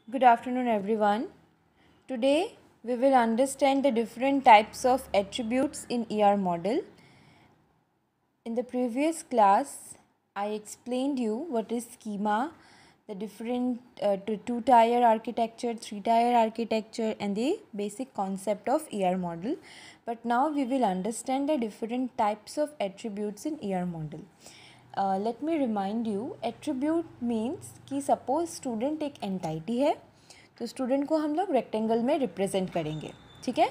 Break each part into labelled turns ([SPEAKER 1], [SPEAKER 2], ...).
[SPEAKER 1] Good afternoon, everyone. Today, we will understand the different types of attributes in ER model. In the previous class, I explained you what is schema, the different two-tier architecture, three-tier architecture, and the basic concept of ER model. But now we will understand the different types of attributes in ER model. Let me remind you attribute means कि suppose student एक entity है तो student को हम लोग rectangle में represent करेंगे, ठीक है।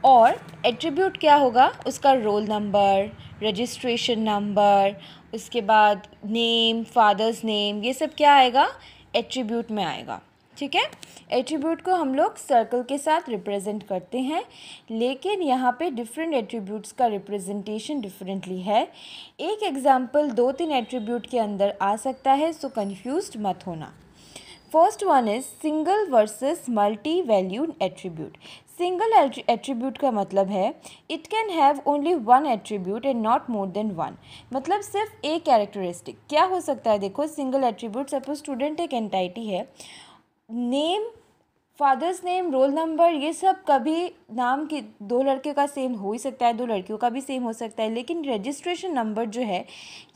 [SPEAKER 1] और एट्रीब्यूट क्या होगा, उसका रोल नंबर, रजिस्ट्रेशन नंबर, उसके बाद नेम, फादर्स नेम, ये सब क्या आएगा, एट्रीब्यूट में आएगा, ठीक है। एट्रीब्यूट को हम लोग सर्कल के साथ रिप्रेजेंट करते हैं, लेकिन यहाँ पे डिफरेंट एट्रीब्यूट्स का रिप्रेजेंटेशन डिफरेंटली है। एक एग्जांपल 2-3 एट्रीब्यूट के अंदर आ सकता है, सो कंफ्यूज्ड मत होना। First one is single versus multi valued attribute. Single attribute का मतलब है it can have only one attribute and not more than one. मतलब सिर्फ एक कैरेक्टरिस्टिक क्या हो सकता है, देखो सिंगल एट्रीब्यूट, सपोज स्टूडेंट एक एंटाइटी है, name, father's name, roll number, ये सब कभी नाम की दो लड़के का सेम हो ही सकता है, दो लड़कियों का भी सेम हो सकता है, लेकिन रजिस्ट्रेशन नंबर जो है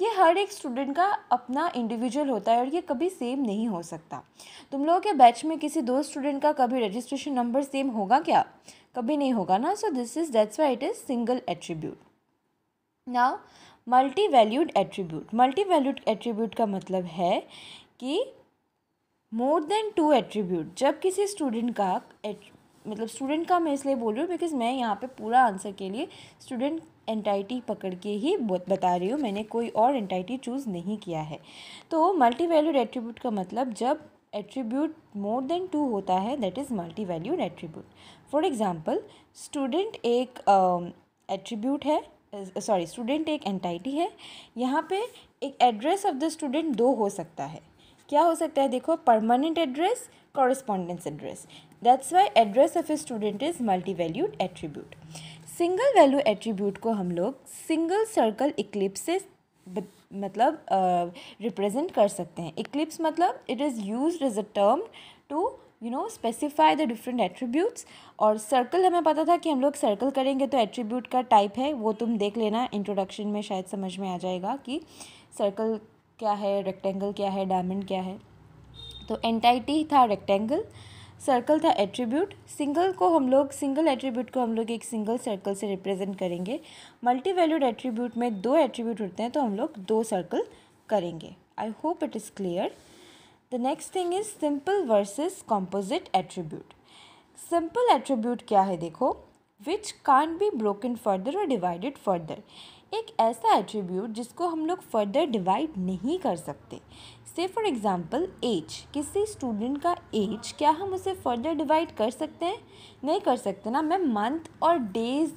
[SPEAKER 1] ये हर एक स्टूडेंट का अपना इंडिविजुअल होता है और ये कभी सेम नहीं हो सकता। तुम लोगों के बैच में किसी दो स्टूडेंट का कभी रजिस्ट्रेशन नंबर सेम होगा क्या, कभी नहीं होगा ना। So that's why it is single attribute. Now multi valued attribute. Multi valued attribute का मतलब है कि मोर देन 2 एट्रीब्यूट। जब किसी स्टूडेंट का मतलब स्टूडेंट का मैं इसलिए बोल रही हूँ बिकॉज मैं यहाँ पे पूरा आंसर के लिए स्टूडेंट एंटाइटी पकड़ के ही बता रही हूँ, मैंने कोई और एंटाइटी चूज़ नहीं किया है। तो मल्टी वैल्यूड एट्रीब्यूट का मतलब जब एट्रीब्यूट मोर देन 2 होता है, that is multi valued attribute. For example student एक एट्रीब्यूट है, सॉरी स्टूडेंट एक एंटाइटी है, यहाँ पे एक एड्रेस ऑफ द स्टूडेंट 2 हो सकता है। क्या हो सकता है, देखो permanent address, correspondence address, that's why address of a student is multi valued attribute. Single value attribute को हम लोग सिंगल सर्कल इक्लिप्स से मतलब रिप्रेजेंट कर सकते हैं। इक्लिप्स मतलब it is used as a term to specify the different attributes. और सर्कल हमें पता था कि हम लोग सर्कल करेंगे तो एट्रीब्यूट का टाइप है, वो तुम देख लेना इंट्रोडक्शन में, शायद समझ में आ जाएगा कि सर्कल क्या है, रेक्टेंगल क्या है, डायमंड क्या है। तो एंटाइटी था रेक्टेंगल, सर्कल था एट्रीब्यूट। सिंगल एट्रीब्यूट को हम लोग एक सिंगल सर्कल से रिप्रेजेंट करेंगे। मल्टी वैल्यूड एट्रीब्यूट में 2 एट्रीब्यूट होते हैं तो हम लोग 2 सर्कल करेंगे। I hope it is clear. The next thing is simple versus composite attribute. Simple attribute क्या है, देखो which can't be broken further और डिवाइडेड फर्दर। एक ऐसा एट्रीब्यूट जिसको हम लोग फर्दर डिवाइड नहीं कर सकते। से फॉर एग्जांपल एज, किसी स्टूडेंट का एज क्या हम उसे फर्दर डिवाइड कर सकते हैं, नहीं कर सकते ना। मैं मंथ और डेज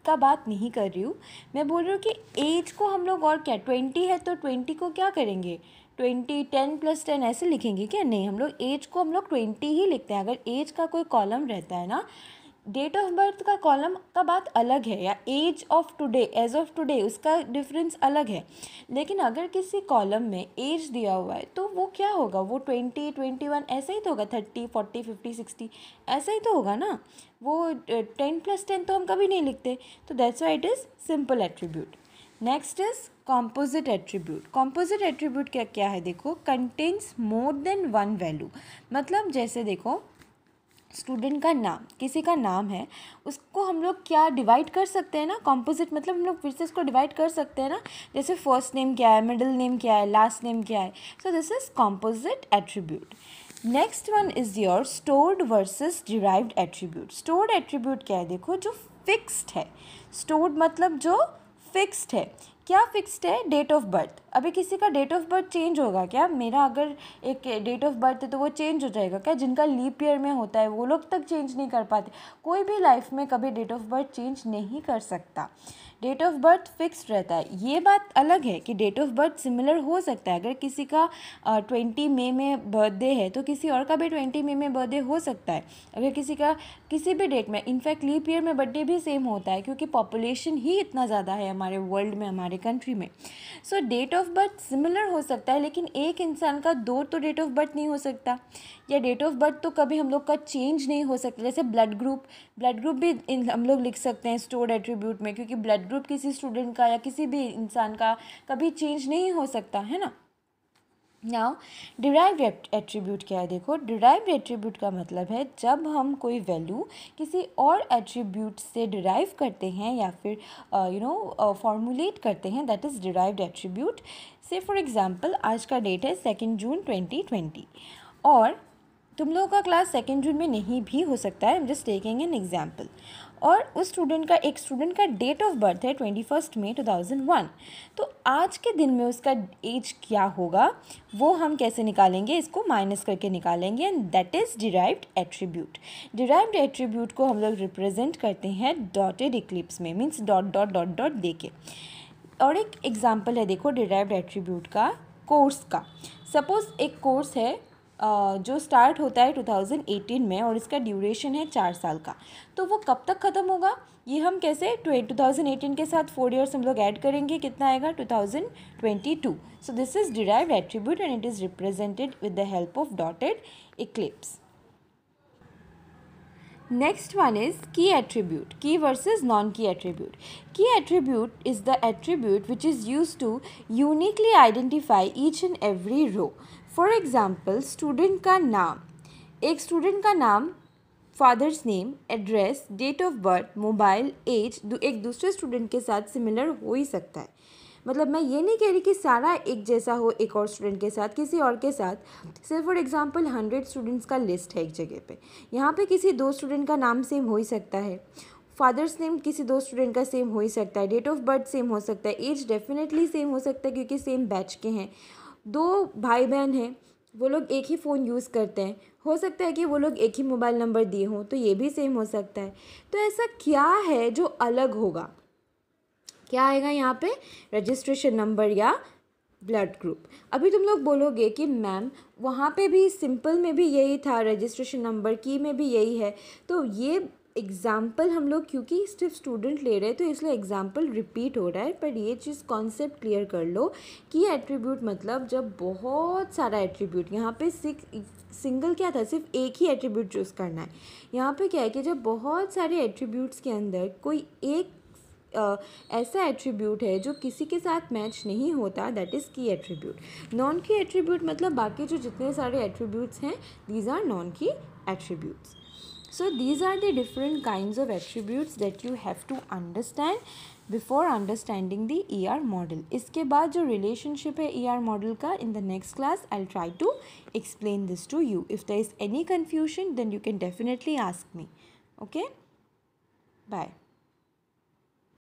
[SPEAKER 1] का बात नहीं कर रही हूँ, मैं बोल रही हूँ कि एज को हम लोग और क्या, 20 है तो 20 को क्या करेंगे, 20, 10 + 10 ऐसे लिखेंगे क्या, नहीं, हम लोग एज को हम लोग 20 ही लिखते हैं। अगर एज का कोई कॉलम रहता है ना, डेट ऑफ बर्थ का कॉलम का बात अलग है, या age of today, age of today, उसका डिफरेंस अलग है। लेकिन अगर किसी कॉलम में एज दिया हुआ है तो वो क्या होगा, वो 20, 21 ऐसे ही तो होगा, 30, 40, 50, 60 ऐसा ही तो होगा ना। वो 10 + 10 तो हम कभी नहीं लिखते। तो that's why it is simple attribute. Next is composite attribute. Composite attribute क्या क्या है, देखो कंटेन्स मोर देन 1 वैल्यू। मतलब जैसे देखो स्टूडेंट का नाम, किसी का नाम है, उसको हम लोग क्या डिवाइड कर सकते हैं ना, कॉम्पोजिट मतलब हम लोग फिर से इसको डिवाइड कर सकते हैं ना। जैसे फर्स्ट नेम क्या है, मिडिल नेम क्या है, लास्ट नेम क्या है। So this is composite attribute. Next one is your stored versus derived attribute. Stored attribute क्या है, देखो जो फिक्स्ड है। स्टोर्ड मतलब जो फिक्स्ड है। क्या फिक्स्ड है, डेट ऑफ बर्थ। अभी किसी का डेट ऑफ बर्थ चेंज होगा क्या, मेरा अगर एक डेट ऑफ बर्थ है तो वो चेंज हो जाएगा क्या। जिनका लीप ईयर में होता है वो लोग तक चेंज नहीं कर पाते। कोई भी लाइफ में कभी डेट ऑफ बर्थ चेंज नहीं कर सकता। डेट ऑफ बर्थ फिक्स्ड रहता है। ये बात अलग है कि डेट ऑफ बर्थ सिमिलर हो सकता है। अगर किसी का 20 मई में बर्थडे है तो किसी और का भी 20 मई में बर्थडे हो सकता है। अगर किसी का किसी भी डेट में, इनफैक्ट लीप ईयर में बर्थडे भी सेम होता है, क्योंकि पॉपुलेशन ही इतना ज़्यादा है हमारे वर्ल्ड में, हमारे कंट्री में। सो डेट ऑफ बर्थ सिमिलर हो सकता है, लेकिन एक इंसान का दो तो डेट ऑफ बर्थ नहीं हो सकता, या डेट ऑफ बर्थ तो कभी हम लोग का चेंज नहीं हो सकता। जैसे ब्लड ग्रुप भी हम लोग लिख सकते हैं स्टोर्ड एट्रीब्यूट में, क्योंकि ब्लड ग्रुप किसी स्टूडेंट का या किसी भी इंसान का कभी चेंज नहीं हो सकता है ना। नाउ डिराइव्ड एट्रीब्यूट क्या है? देखो, डिराइव्ड एट्रीब्यूट का मतलब है जब हम कोई वैल्यू किसी और एट्रीब्यूट से डिराइव करते हैं या फिर फॉर्मुलेट करते हैं, दैट इज़ डिराइव्ड एट्रीब्यूट। से फॉर एग्जांपल आज का डेट है 2 जून 2020, और तुम लोगों का क्लास 2 जून में नहीं भी हो सकता है, I am just taking an example. और उस एक स्टूडेंट का डेट ऑफ बर्थ है 21 मई 2001, तो आज के दिन में उसका एज क्या होगा वो हम कैसे निकालेंगे? इसको माइनस करके निकालेंगे, and that is derived attribute. Derived attribute को हम लोग रिप्रेजेंट करते हैं डॉटेड इक्लिप्स में, means dot dot dot dot दे के। और एक एग्जाम्पल है देखो डिराइव्ड एट्रीब्यूट का, कोर्स का। सपोज़ एक कोर्स है जो स्टार्ट होता है 2018 में और इसका ड्यूरेशन है 4 साल का, तो वो कब तक ख़त्म होगा? ये हम कैसे 2018 के साथ 4 ईयर्स हम लोग ऐड करेंगे, कितना आएगा? 2022। So this is derived attribute and it is represented with the help of dotted Eclipse. Next one is key attribute, key versus non-key attribute. Key attribute is the attribute which is used to uniquely identify each and every row. For example, student का नाम, एक student का नाम, father's name, address, date of birth, mobile, age एक दूसरे student के साथ similar हो ही सकता है। मतलब मैं ये नहीं कह रही कि सारा एक जैसा हो एक और स्टूडेंट के साथ, किसी और के साथ। सिर्फ फॉर एग्जांपल 100 स्टूडेंट्स का लिस्ट है एक जगह पे, यहाँ पे किसी 2 स्टूडेंट का नाम सेम हो ही सकता है, फादर्स नेम किसी 2 स्टूडेंट का सेम हो ही सकता है, डेट ऑफ बर्थ सेम हो सकता है, एज डेफिनेटली सेम हो सकता है क्योंकि सेम बैच के हैं। 2 भाई बहन हैं, वो लोग एक ही फ़ोन यूज़ करते हैं, हो सकता है कि वो लोग एक ही मोबाइल नंबर दिए हों, तो ये भी सेम हो सकता है। तो ऐसा क्या है जो अलग होगा? क्या आएगा यहाँ पे? रजिस्ट्रेशन नंबर या ब्लड ग्रुप। अभी तुम लोग बोलोगे कि मैम वहाँ पे भी सिंपल में भी यही था, रजिस्ट्रेशन नंबर की में भी यही है। तो ये एग्ज़ाम्पल हम लोग क्योंकि सिर्फ स्टूडेंट ले रहे हैं तो इसलिए एग्ज़ाम्पल रिपीट हो रहा है, पर ये चीज़ कॉन्सेप्ट क्लियर कर लो कि एट्रीब्यूट मतलब जब बहुत सारा एट्रीब्यूट, यहाँ पे सिंगल क्या था, सिर्फ एक ही एट्रीब्यूट चूज़ करना है। यहाँ पे क्या है कि जब बहुत सारे एट्रीब्यूट्स के अंदर कोई एक ऐसा एट्रीब्यूट है जो किसी के साथ मैच नहीं होता, दैट इज़ की एट्रीब्यूट। नॉन की एट्रीब्यूट मतलब बाकी जो जितने सारे एट्रीब्यूट्स हैं, दीज आर नॉन की attributes. So these are the different kinds of attributes that you have to understand before understanding the ER model. इसके बाद जो relationship है ER model का, in the next class I'll try to explain this to you. If there is any confusion then you can definitely ask me. Okay? Bye.